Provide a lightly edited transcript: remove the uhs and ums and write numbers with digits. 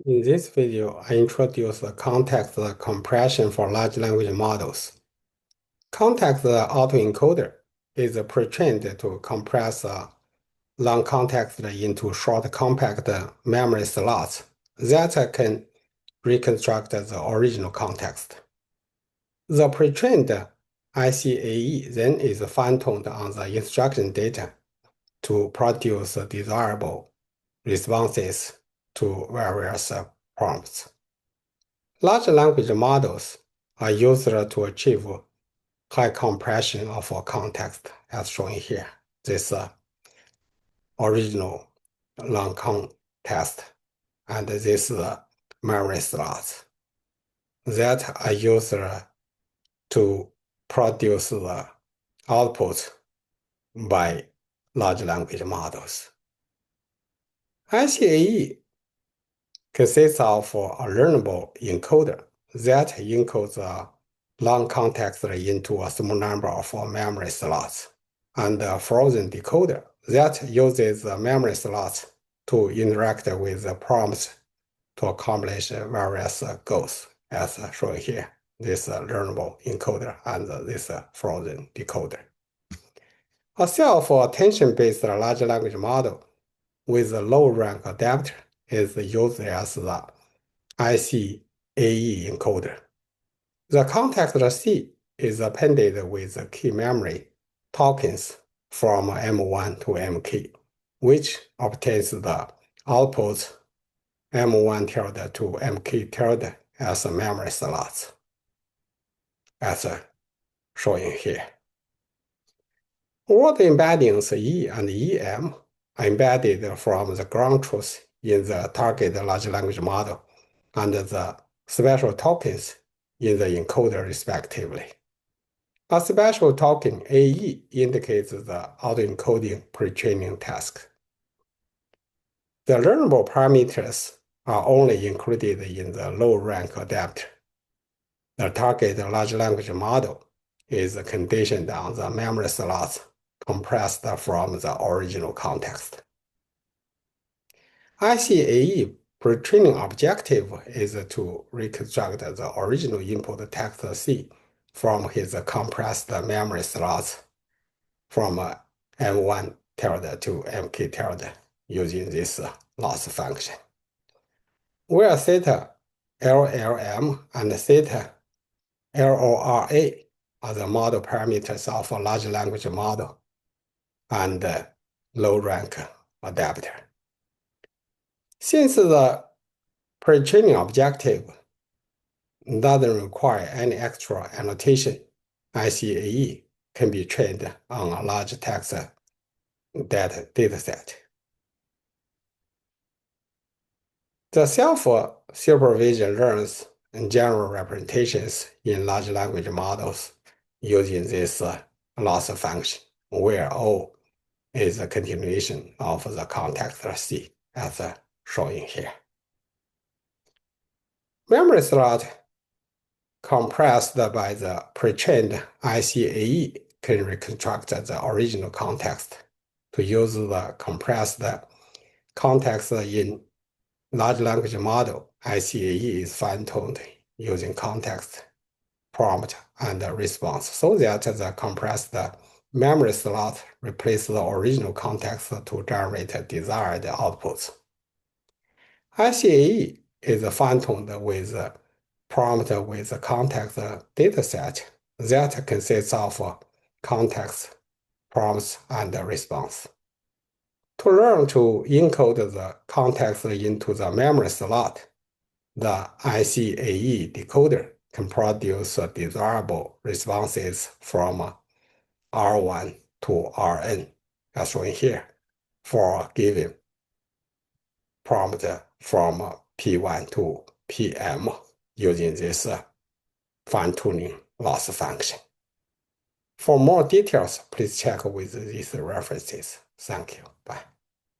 In this video, I introduce the context compression for large language models. Context autoencoder is pre-trained to compress long context into short compact memory slots that can reconstruct the original context. The pre-trained ICAE then is fine-tuned on the instruction data to produce desirable responses to various prompts. Large language models are used to achieve high compression of context, as shown here. This original long context and this memory slots that are used to produce the output by large language models. ICAE consists of a learnable encoder that encodes a long context into a small number of memory slots, and a frozen decoder that uses the memory slots to interact with the prompts to accomplish various goals, as shown here, this learnable encoder and this frozen decoder. A self-attention-based large language model with a low-rank adapter is used as the ICAE encoder. The context C is appended with key memory tokens from M1 to MK, which obtains the outputs M1 tilde to MK tilde as memory slots, as shown here. Word embeddings E and EM are embedded from the ground truth in the target large language model and the special tokens in the encoder respectively. A special token AE indicates the autoencoding pre-training task. The learnable parameters are only included in the low-rank adapter. The target large language model is conditioned on the memory slots compressed from the original context. ICAE pre-training objective is to reconstruct the original input text C from his compressed memory slots from M1 tilde to MK tilde using this loss function. Where theta LLM and theta LORA are the model parameters of a large language model and low-rank adapter. Since the pre-training objective doesn't require any extra annotation, ICAE can be trained on a large text dataset. The self-supervision learns general representations in large language models using this loss function, where O is a continuation of the context C, as shown here. Memory slot compressed by the pre-trained ICAE can reconstruct the original context. To use the compressed context in large language model, ICAE is fine-tuned using context, prompt, and response so that the compressed memory slot replaces the original context to generate desired outputs. ICAE is fine-tuned with prompt with a context dataset that consists of context, prompts, and response. To learn to encode the context into the memory slot, the ICAE decoder can produce desirable responses from R1 to Rn, as shown here, for a given prompt from P1 to PM using this fine-tuning loss function. For more details, please check with these references. Thank you. Bye.